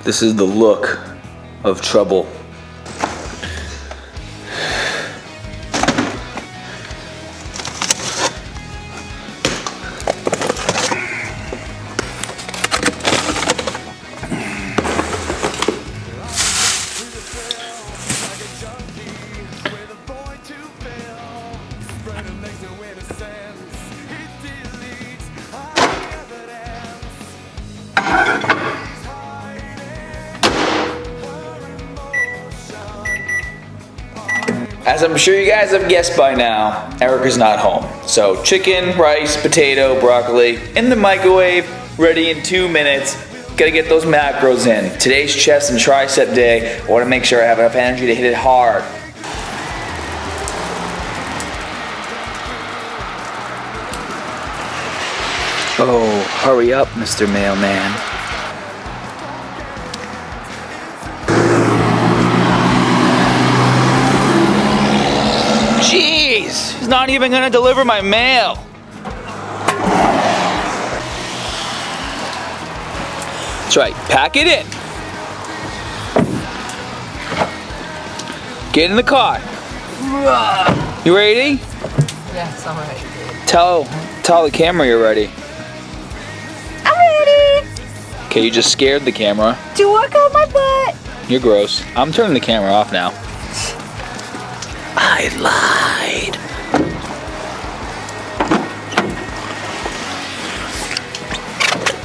This is the look of trouble. As I'm sure you guys have guessed by now, Erica's not home. So chicken, rice, potato, broccoli in the microwave, ready in 2 minutes. Gotta get those macros in. Today's chest and tricep day. I wanna make sure I have enough energy to hit it hard. Oh, hurry up, Mr. Mailman. Jeez, he's not even gonna deliver my mail. That's right, pack it in. Get in the car. You ready? Yes, I'm ready. Tell the camera you're ready. I'm ready. Okay, you just scared the camera. To work on my butt. You're gross. I'm turning the camera off now. I lied.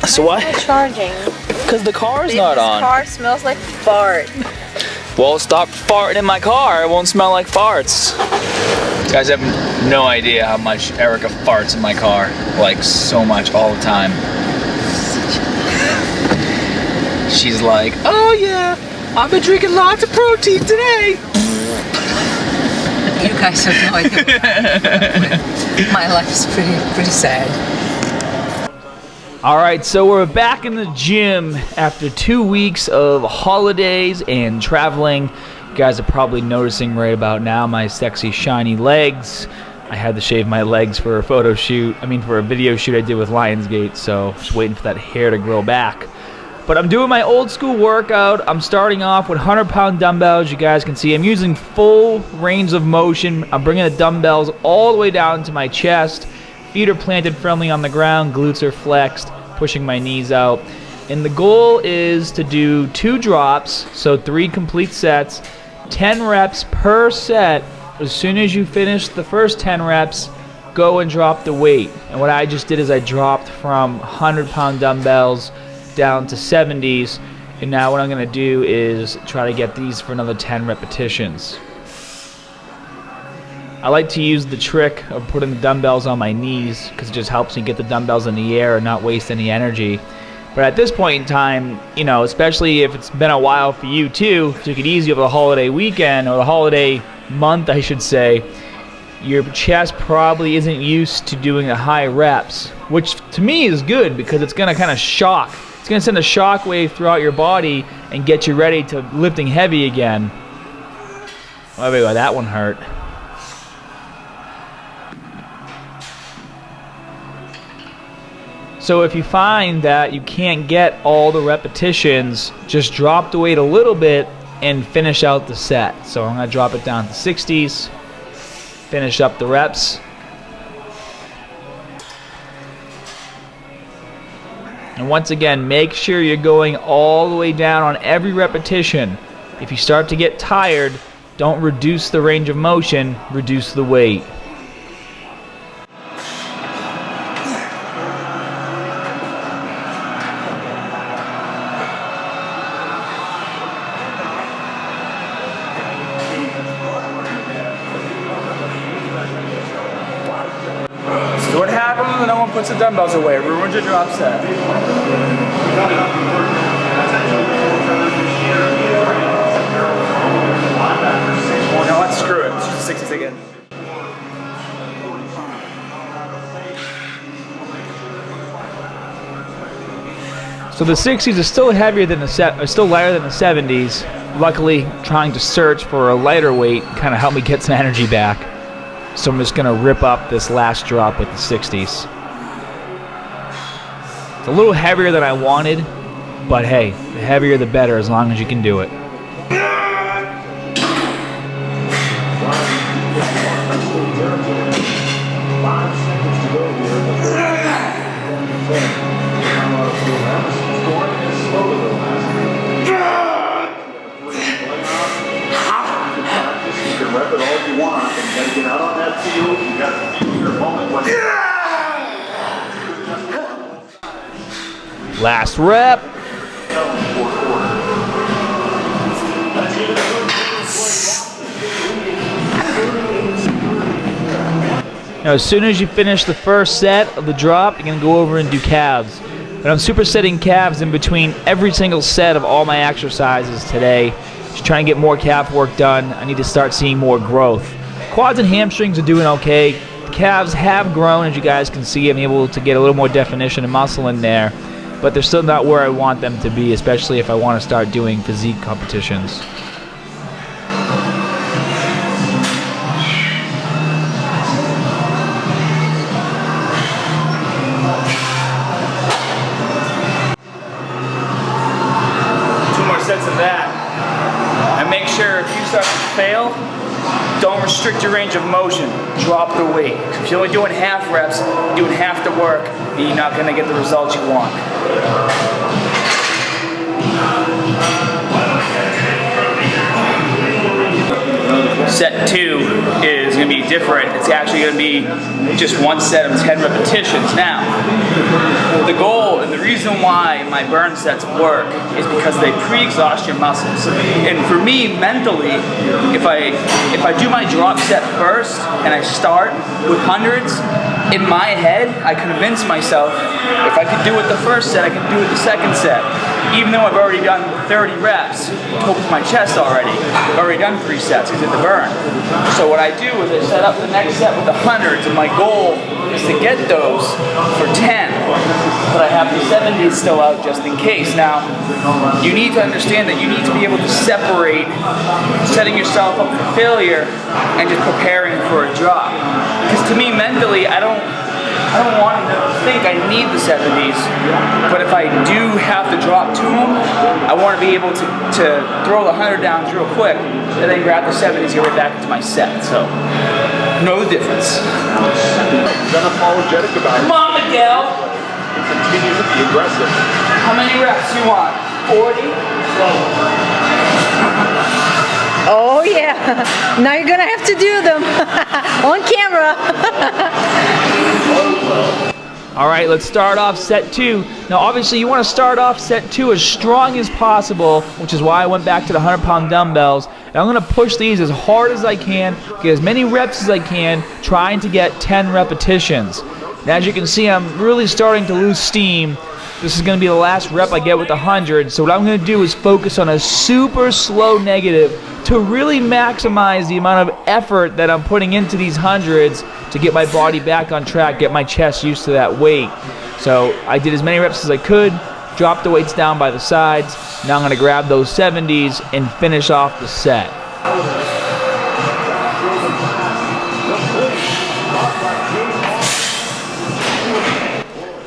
So why? It's not charging. Because the car's not on. This car smells like fart. Well, stop farting in my car. It won't smell like farts. You guys have no idea how much Erica farts in my car. Like, so much all the time. She's like, oh yeah, I've been drinking lots of protein today. You guys have no idea. My life is pretty sad. All right, so we're back in the gym after 2 weeks of holidays and traveling. You guys are probably noticing right about now my sexy shiny legs. I had to shave my legs for a photo shoot. For a video shoot I did with Lionsgate, so just waiting for that hair to grow back. But I'm doing my old school workout. I'm starting off with 100-pound dumbbells. You guys can see I'm using full range of motion. I'm bringing the dumbbells all the way down to my chest. Feet are planted firmly on the ground. Glutes are flexed, pushing my knees out. And the goal is to do 2 drops, so 3 complete sets, 10 reps per set. As soon as you finish the first 10 reps, go and drop the weight. And what I just did is I dropped from 100-pound dumbbells down to 70s, and now what I'm going to do is try to get these for another 10 repetitions. I like to use the trick of putting the dumbbells on my knees because it just helps me get the dumbbells in the air and not waste any energy. But at this point in time, especially if it's been a while for you too, took it easy over the holiday weekend, or the holiday month I should say, your chest probably isn't used to doing the high reps, which to me is good because it's going to kind of shock. It's going to send a shock wave throughout your body and get you ready to lifting heavy again. Oh, there we go. That one hurt. So if you find that you can't get all the repetitions, just drop the weight a little bit and finish out the set. So I'm going to drop it down to 60s, finish up the reps. And once again, make sure you're going all the way down on every repetition. If you start to get tired, don't reduce the range of motion, reduce the weight. So what happens when no one puts the dumbbells away? Ruins your drop set. No, let's screw it. Let's use the 60s again. So the 60s are still heavier than still lighter than the 70s. Luckily, trying to search for a lighter weight kind of helped me get some energy back. So I'm just going to rip up this last drop with the 60s. It's a little heavier than I wanted, But hey, the heavier the better as long as you can do it. Rep it all you want, and you gotta get out on that field. You gotta feel your moment when Last rep. Now, as soon as you finish the first set of the drop, you're gonna go over and do calves. But I'm supersetting calves in between every single set of all my exercises today. Just trying to get more calf work done. I need to start seeing more growth. Quads and hamstrings are doing okay. The calves have grown, as you guys can see. I'm able to get a little more definition and muscle in there, but they're still not where I want them to be, especially if I want to start doing physique competitions. Two more sets of that. And make sure if you start to fail, don't restrict your range of motion. Drop the weight. If you're only doing half reps, doing half the work, then you're not going to get the results you want. Set 2 is going to be different. It's actually going to be just one set of 10 repetitions. Now, the goal and the reason why my burn sets work is because they pre-exhaust your muscles. And for me, mentally, if I do my drop set first and I start with hundreds, in my head, I convince myself if I could do it the first set, I can do it the second set. Even though I've already done 30 reps, top of my chest already. I've already done 3 sets because of the burn. So what I do is I set up the next set with the hundreds, and my goal is to get those for 10. But I have the 70s still out just in case. Now, you need to understand that you need to be able to separate setting yourself up for failure and just preparing for a drop. Because to me, mentally, I don't want to think I need the 70s, but if I do have to drop to them, I want to be able to throw the 100 down real quick, and then grab the 70s, get right back into my set. So, know the difference. unapologetic about it. Come on, Miguel. Continue to be aggressive. How many reps you want? 40? Oh yeah, now you're gonna have to do them on camera. All right, let's start off set 2. Now, obviously, you want to start off set 2 as strong as possible, which is why I went back to the 100-pound dumbbells. And I'm going to push these as hard as I can, get as many reps as I can, trying to get 10 repetitions. And as you can see, I'm really starting to lose steam. This is going to be the last rep I get with the 100. So what I'm going to do is focus on a super slow negative to really maximize the amount of effort that I'm putting into these hundreds to get my body back on track, get my chest used to that weight. So I did as many reps as I could, dropped the weights down by the sides. Now I'm going to grab those 70s and finish off the set.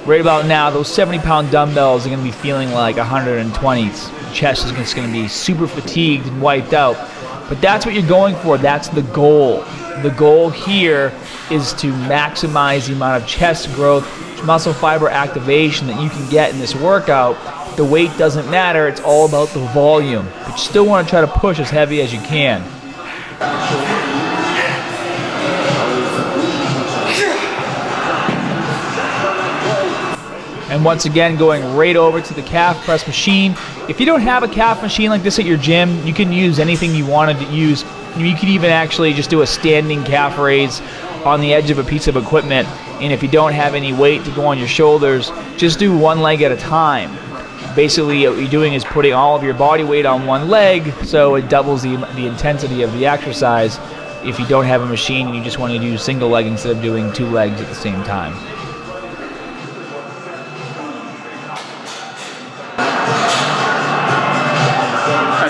Right about now, those 70-pound dumbbells are going to be feeling like 120s. Chest is just going to be super fatigued and wiped out. But that's what you're going for. That's the goal. The goal here is to maximize the amount of chest growth, muscle fiber activation that you can get in this workout. The weight doesn't matter. It's all about the volume. But you still want to try to push as heavy as you can. And once again, going right over to the calf press machine. If you don't have a calf machine like this at your gym, you can use anything you wanted to use. You could even actually just do a standing calf raise on the edge of a piece of equipment. And if you don't have any weight to go on your shoulders, just do one leg at a time. Basically, what you're doing is putting all of your body weight on one leg, so it doubles the intensity of the exercise if you don't have a machine and you just want to do single leg instead of doing 2 legs at the same time.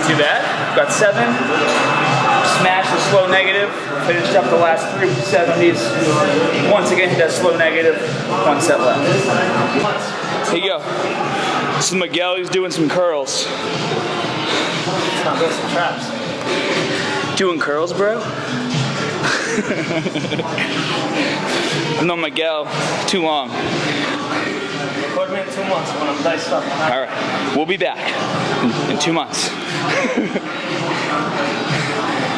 Too bad. Got 7. Smashed the slow negative. Finished up the last 3 with the 70s. Once again, hit that slow negative. 1 set left. Here you go. This is Miguel, he's doing some curls. I'm doing some traps. Doing curls, bro? I've known Miguel too long. Record me in 2 months when I'm diced up. Alright, we'll be back in 2 months.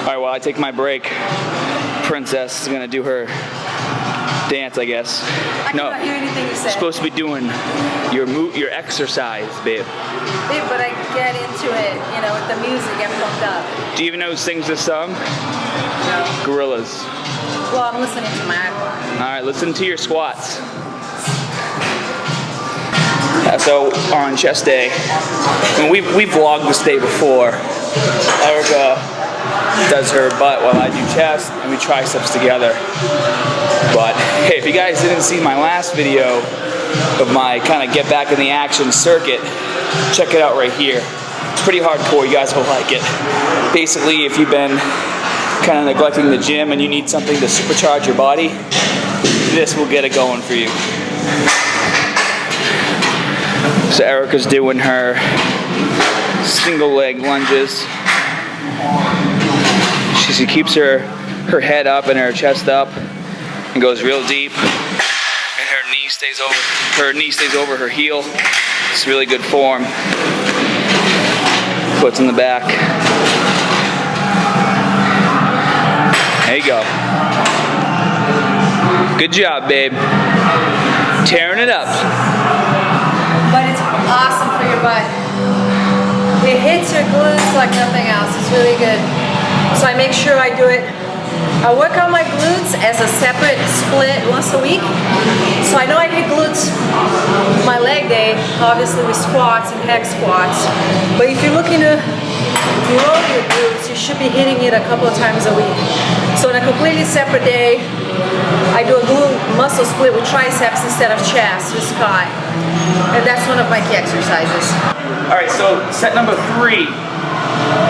Alright, while I take my break, Princess is gonna do her dance, I guess. I cannot hear anything you You're said. supposed to be doing your exercise, babe. Babe, but I get into it, you know, with the music, get pumped up. Do you even know who sings this song? No. Gorillas. Well, I'm listening to my iPod. Alright, listen to your squats. So on chest day, and we vlogged this day before. Erica does her butt while I do chest, and we triceps together. But hey, if you guys didn't see my last video of my kind of get back in the action circuit, check it out right here. It's pretty hardcore, you guys will like it. Basically, if you've been kind of neglecting the gym and you need something to supercharge your body, this will get it going for you. So Erica's doing her single leg lunges. She keeps her head up and her chest up and goes real deep. And her knee stays over her heel. It's really good form. Foot's in the back. There you go. Good job, babe. Tearing it up. But it's awesome for your butt. It hits your glutes like nothing else. It's really good. So I make sure I do it. I work on my glutes as a separate split once a week. So I know I hit glutes my leg day, obviously with squats and hack squats. But if you're looking to grow your glutes, you should be hitting it a couple of times a week. So on a completely separate day, I do a glute muscle split with triceps instead of chest with Scott. And that's one of my key exercises. All right, so set number 3.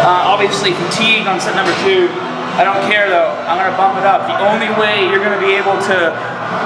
Obviously fatigue on set number 2. I don't care though, I'm gonna bump it up. The only way you're gonna be able to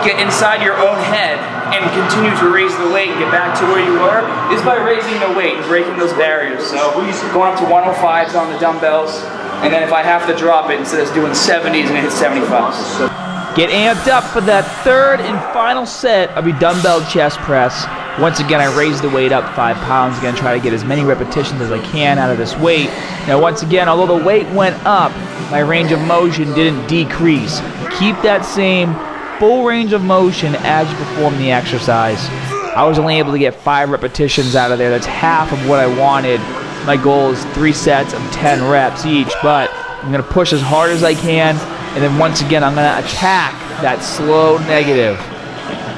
get inside your own head and continue to raise the weight and get back to where you were is by raising the weight and breaking those barriers. So going up to 105s on the dumbbells, and then if I have to drop it, instead of doing 70s, I'm gonna hit 75s. Get amped up for that third and final set of your dumbbell chest press. Once again, I raised the weight up 5 pounds. Again, try to get as many repetitions as I can out of this weight. Now, once again, although the weight went up, my range of motion didn't decrease. Keep that same full range of motion as you perform the exercise. I was only able to get 5 repetitions out of there. That's half of what I wanted. My goal is 3 sets of 10 reps each, but I'm going to push as hard as I can. And then once again, I'm going to attack that slow negative.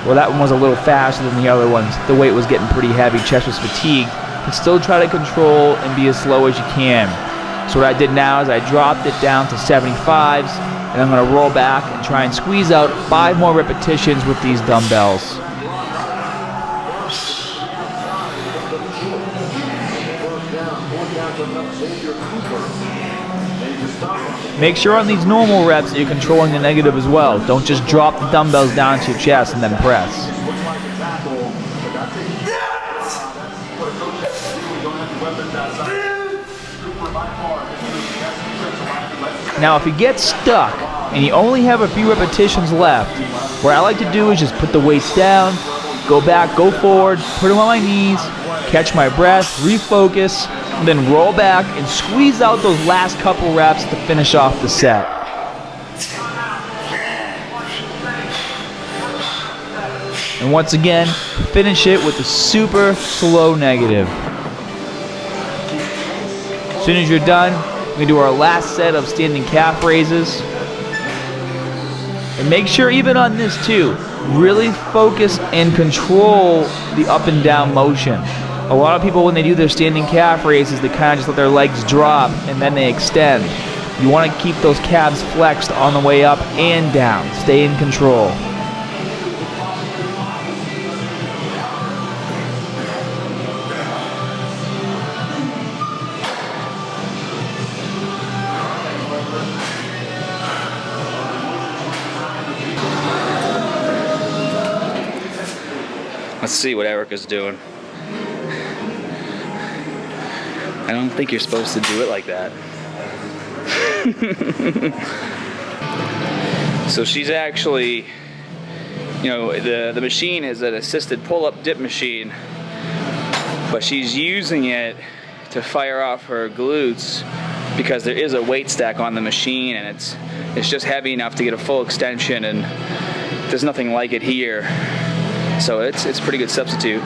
Well, that one was a little faster than the other ones. The weight was getting pretty heavy, chest was fatigued. But still try to control and be as slow as you can. So what I did now is I dropped it down to 75s, and I'm going to roll back and try and squeeze out 5 more repetitions with these dumbbells. Make sure on these normal reps that you're controlling the negative as well. Don't just drop the dumbbells down to your chest and then press. Now if you get stuck and you only have a few repetitions left, what I like to do is just put the weights down, go back, go forward, put them on my knees, catch my breath, refocus, and then roll back and squeeze out those last couple reps to finish off the set. And once again, finish it with a super slow negative. As soon as you're done, we're going to do our last set of standing calf raises. And make sure even on this too, really focus and control the up and down motion. A lot of people when they do their standing calf raises, they kind of just let their legs drop and then they extend. You want to keep those calves flexed on the way up and down. Stay in control. Let's see what Erica's doing. I don't think you're supposed to do it like that. So she's actually, you know, the machine is an assisted pull-up dip machine, but she's using it to fire off her glutes because there is a weight stack on the machine, and it's just heavy enough to get a full extension, and there's nothing like it here. So it's a pretty good substitute.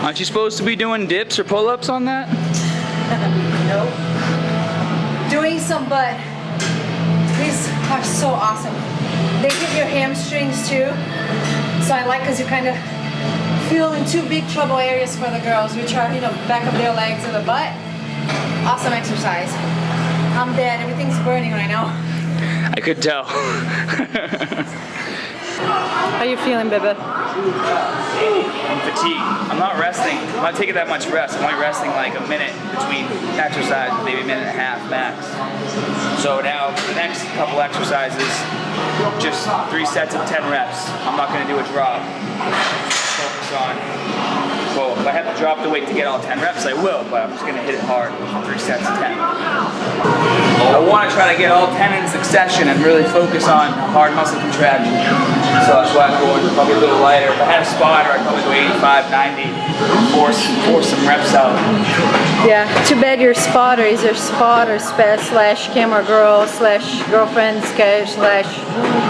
Aren't you supposed to be doing dips or pull-ups on that? Nope. Doing some, but these are so awesome. They hit your hamstrings too. So I like, because you kind of feel in two big trouble areas for the girls, which are, you know, back of their legs and the butt. Awesome exercise. I'm dead. Everything's burning right now. I could tell. How you feeling, baby? I'm fatigued. I'm not resting. I'm not taking that much rest. I'm only resting like a minute between exercise, maybe a minute and a half max. So now for the next couple exercises, just 3 sets of 10 reps. I'm not going to do a drop. Focus on, well, if I have to drop the weight to get all 10 reps, I will, but I'm just going to hit it hard with 3 sets of 10. I want to try to get all 10 in succession and really focus on hard muscle contraction. So that's why I'm going probably a little lighter. If I had a spotter, I'd probably go 85, 90, force some reps out. Yeah, too bad your spotter is your spotter slash camera girl slash girlfriend slash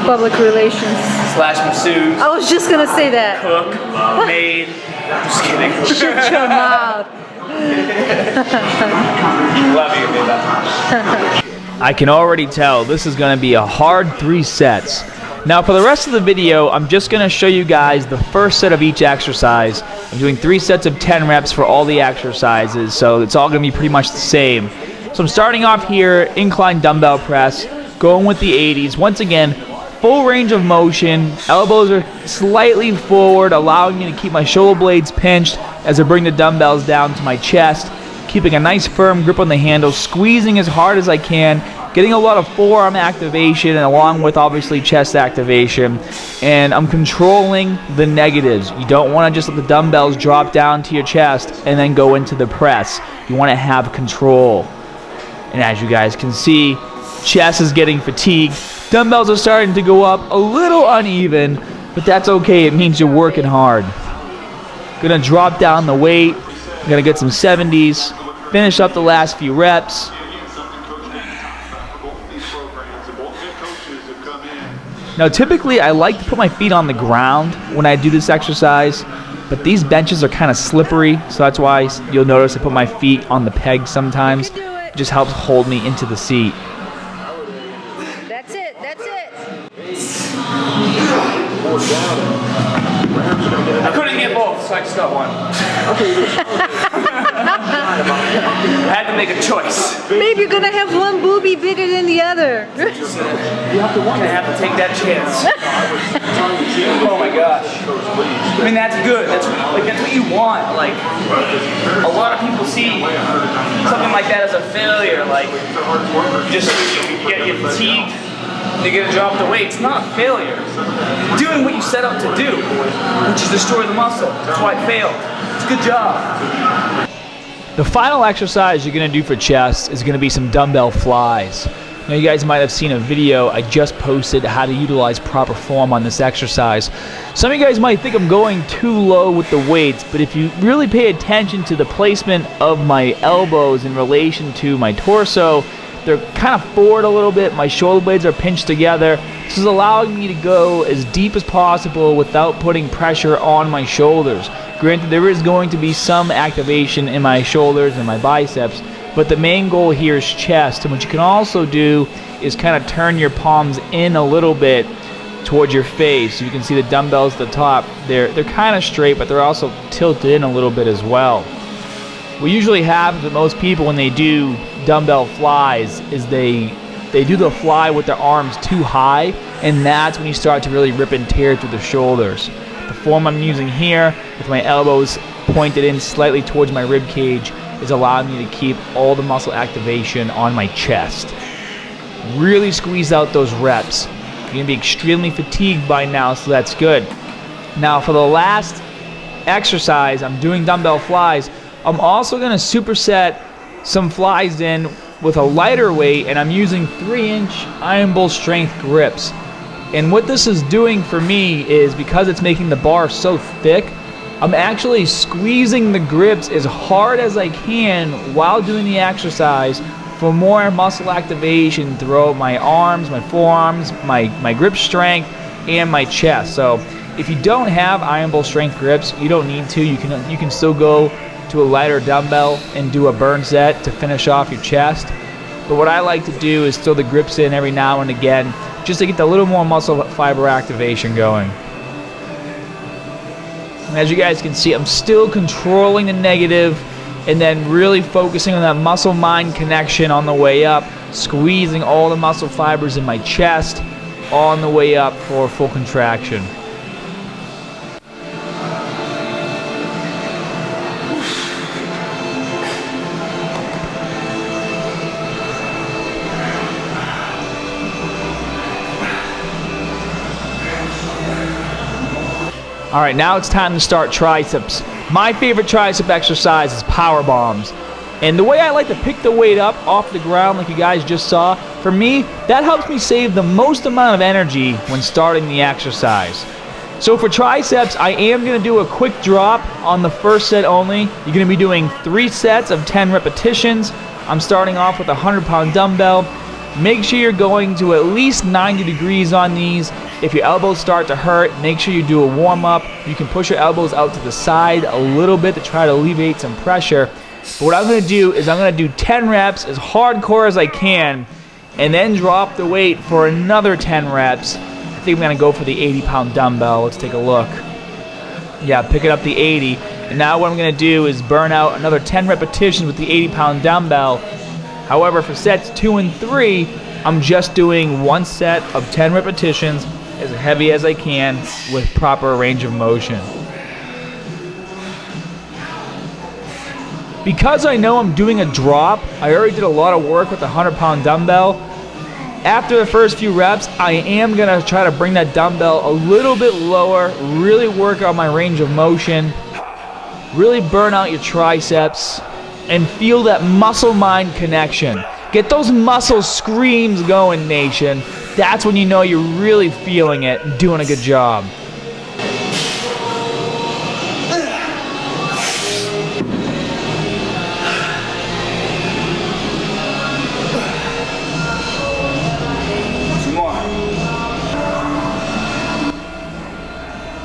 public relations Slash masseuse. I was just gonna say that. Cook, maid. I'm just kidding. Shut your mouth. Love you, baby. I can already tell this is going to be a hard 3 sets. Now for the rest of the video, I'm just going to show you guys the first set of each exercise. I'm doing 3 sets of 10 reps for all the exercises, so it's all going to be pretty much the same. So I'm starting off here, incline dumbbell press, going with the 80s. Once again, full range of motion, elbows are slightly forward, allowing me to keep my shoulder blades pinched as I bring the dumbbells down to my chest, keeping a nice firm grip on the handle, squeezing as hard as I can, getting a lot of forearm activation and along with obviously chest activation, and I'm controlling the negatives. You don't want to just let the dumbbells drop down to your chest and then go into the press. You want to have control. And as you guys can see, chest is getting fatigued. Dumbbells are starting to go up a little uneven, but that's okay. It means you're working hard. Gonna drop down the weight. Gonna get some 70s. Finish up the last few reps. Now typically I like to put my feet on the ground when I do this exercise, but these benches are kind of slippery, so that's why you'll notice I put my feet on the peg sometimes. It just helps hold me into the seat. That's it, that's it. I couldn't get both, so I just got one. I had to make a choice. Maybe you're gonna have one boobie bigger than the other. I'm gonna have to take that chance. Oh my gosh. I mean, that's good. That's what you want. Like, a lot of people see something like that as a failure. Like, just you fatigued, you're gonna drop the weight. It's not a failure. Doing what you set out to do, which is destroy the muscle. That's why it failed. It's a good job. The final exercise you're going to do for chest is going to be some dumbbell flies. Now you guys might have seen a video I just posted how to utilize proper form on this exercise. Some of you guys might think I'm going too low with the weights, but if you really pay attention to the placement of my elbows in relation to my torso, they're kind of forward a little bit. My shoulder blades are pinched together. This is allowing me to go as deep as possible without putting pressure on my shoulders. Granted, there is going to be some activation in my shoulders and my biceps, but the main goal here is chest. And what you can also do is kind of turn your palms in a little bit towards your face. You can see the dumbbells at the top. They're kind of straight, but they're also tilted in a little bit as well. What usually happens with most people when they do dumbbell flies is they do the fly with their arms too high, and that's when you start to really rip and tear through the shoulders. The form I'm using here, with my elbows pointed in slightly towards my rib cage, is allowing me to keep all the muscle activation on my chest. Really squeeze out those reps. You're gonna be extremely fatigued by now, so that's good. Now for the last exercise, I'm doing dumbbell flies. I'm also gonna superset some flies in with a lighter weight, and I'm using 3-inch iron bowl strength grips. And what this is doing for me is, because it's making the bar so thick, I'm actually squeezing the grips as hard as I can while doing the exercise for more muscle activation throughout my arms, my forearms, my grip strength, and my chest. So if you don't have iron bowl strength grips, you don't need to. You can still go to a lighter dumbbell and do a burn set to finish off your chest. But what I like to do is throw the grips in every now and again, just to get a little more muscle fiber activation going. And as you guys can see, I'm still controlling the negative and then really focusing on that muscle-mind connection on the way up, squeezing all the muscle fibers in my chest on the way up for full contraction. All right, now it's time to start triceps. My favorite tricep exercise is Powerbombs. And the way I like to pick the weight up off the ground, like you guys just saw, for me, that helps me save the most amount of energy when starting the exercise. So for triceps, I am gonna do a quick drop on the first set only. You're gonna be doing 3 sets of 10 repetitions. I'm starting off with a 100-pound dumbbell. Make sure you're going to at least 90 degrees on these. If your elbows start to hurt, make sure you do a warm-up. You can push your elbows out to the side a little bit to try to alleviate some pressure. But what I'm going to do is I'm going to do 10 reps as hardcore as I can, and then drop the weight for another 10 reps. I think I'm going to go for the 80-pound dumbbell. Let's take a look. Yeah, picking up the 80. And now what I'm going to do is burn out another 10 repetitions with the 80-pound dumbbell. However, for sets 2 and 3, I'm just doing 1 set of 10 repetitions, as heavy as I can, with proper range of motion. Because I know I'm doing a drop, I already did a lot of work with the 100-pound dumbbell. After the first few reps, I am going to try to bring that dumbbell a little bit lower, really work on my range of motion, really burn out your triceps, and feel that muscle-mind connection. Get those muscle screams going, nation. That's when you know you're really feeling it and doing a good job.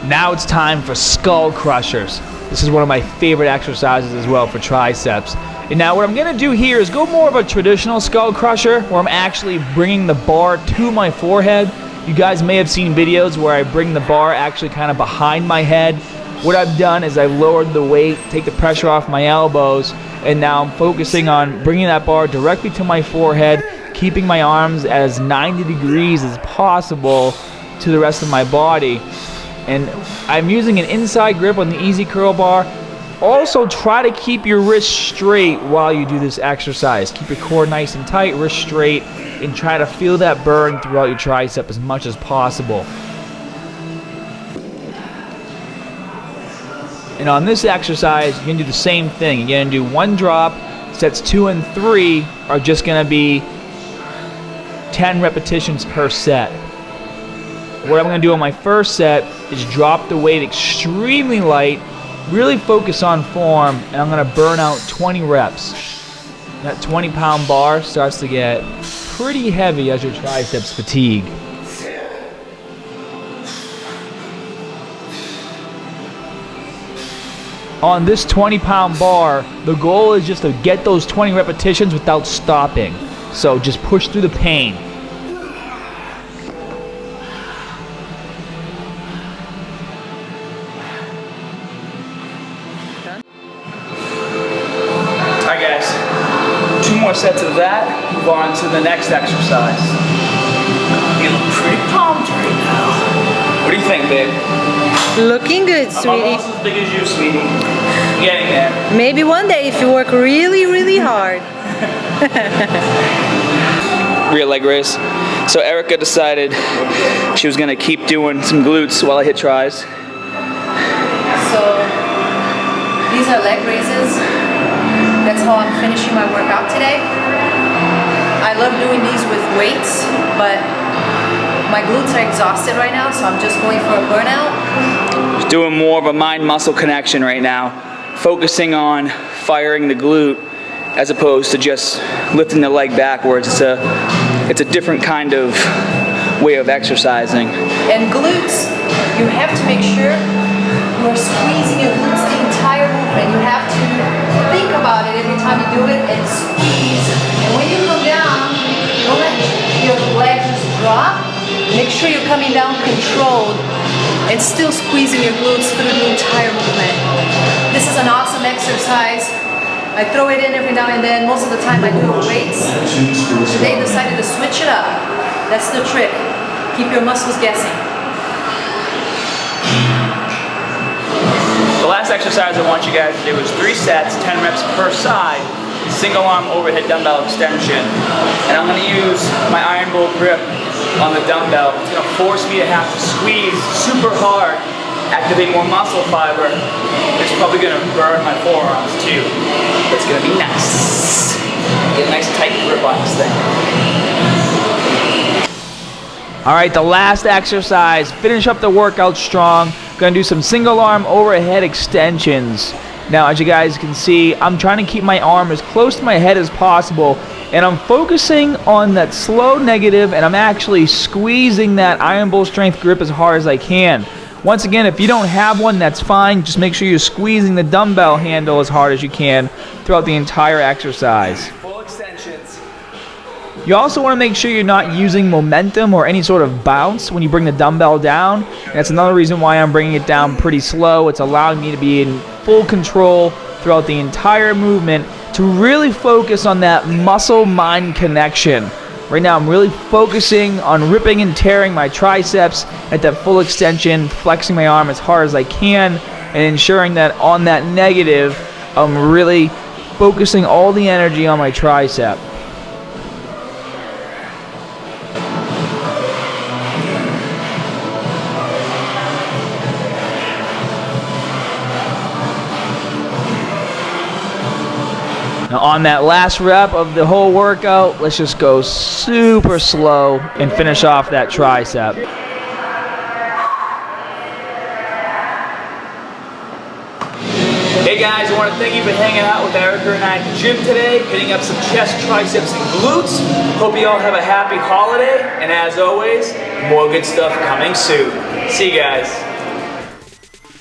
Now it's time for skull crushers. This is one of my favorite exercises as well for triceps. And now what I'm going to do here is go more of a traditional skull crusher, where I'm actually bringing the bar to my forehead. You guys may have seen videos where I bring the bar actually kind of behind my head. What I've done is I've lowered the weight, take the pressure off my elbows, and now I'm focusing on bringing that bar directly to my forehead, keeping my arms as 90 degrees as possible to the rest of my body. And I'm using an inside grip on the easy curl bar. Also, try to keep your wrists straight while you do this exercise. Keep your core nice and tight, wrists straight, and try to feel that burn throughout your tricep as much as possible. And on this exercise, you're gonna do the same thing. You're gonna do 1 drop. Sets 2 and 3 are just gonna be 10 repetitions per set. What I'm going to do on my first set is drop the weight extremely light, really focus on form, and I'm going to burn out 20 reps. That 20-pound bar starts to get pretty heavy as your triceps fatigue. On this 20-pound bar, the goal is just to get those 20 repetitions without stopping. So just push through the pain. Alright guys, 2 more sets of that, move on to the next exercise. You look pretty pumped right now. What do you think, babe? Looking good, sweetie. I'm almost as big as you, sweetie. Getting there. Maybe one day if you work really, really hard. Rear leg raise. So Erica decided she was gonna keep doing some glutes while I hit tries. So these are leg raises. That's how I'm finishing my workout today. I love doing these with weights, but my glutes are exhausted right now, so I'm just going for a burnout. Just doing more of a mind-muscle connection right now, focusing on firing the glute as opposed to just lifting the leg backwards. It's a different kind of way of exercising. And glutes, you have to make sure you're squeezing your glutes the entire movement. You have to think about it every time you do it and squeeze. And when you come down, don't let your leg just drop. Make sure you're coming down controlled and still squeezing your glutes through the entire movement. This is an awesome exercise. I throw it in every now and then. Most of the time I do weights. Today I decided to switch it up. That's the trick. Keep your muscles guessing. The last exercise I want you guys to do is 3 sets, 10 reps per side, single arm overhead dumbbell extension. And I'm gonna use my iron bowl grip on the dumbbell. It's gonna force me to have to squeeze super hard, activate more muscle fiber. It's probably gonna burn my forearms too. It's gonna be nice. Get a nice tight grip on this thing. All right, the last exercise. Finish up the workout strong. Gonna do some single arm overhead extensions. Now, as you guys can see, I'm trying to keep my arm as close to my head as possible, and I'm focusing on that slow negative, and I'm actually squeezing that iron bowl strength grip as hard as I can. Once again, if you don't have one, that's fine. Just make sure you're squeezing the dumbbell handle as hard as you can throughout the entire exercise. Full extensions. You also want to make sure you're not using momentum or any sort of bounce when you bring the dumbbell down. That's another reason why I'm bringing it down pretty slow. It's allowing me to be in full control throughout the entire movement to really focus on that muscle-mind connection. Right now I'm really focusing on ripping and tearing my triceps at that full extension, flexing my arm as hard as I can, and ensuring that on that negative, I'm really focusing all the energy on my tricep. Now on that last rep of the whole workout, let's just go super slow and finish off that tricep. Hey guys, I want to thank you for hanging out with Erica and I at the gym today, hitting up some chest, triceps, and glutes. Hope you all have a happy holiday, and as always, more good stuff coming soon. See you guys.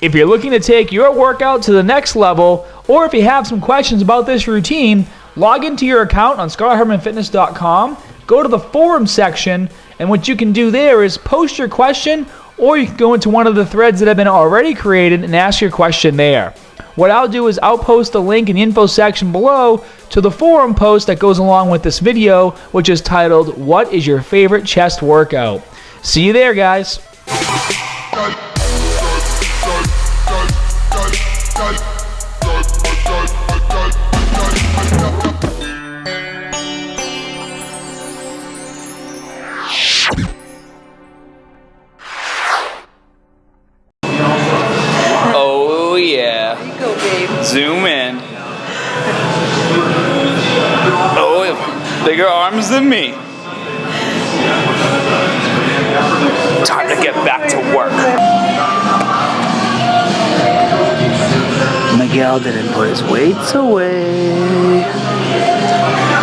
If you're looking to take your workout to the next level, or if you have some questions about this routine, log into your account on scotthermanfitness.com, go to the forum section, and what you can do there is post your question, or you can go into one of the threads that have been already created and ask your question there. What I'll do is I'll post a link in the info section below to the forum post that goes along with this video, which is titled, "What is your favorite chest workout?" See you there, guys. Oh yeah. There you go, babe. Zoom in. Oh, bigger arms than me. Time to get back to work. Miguel didn't put his weights away.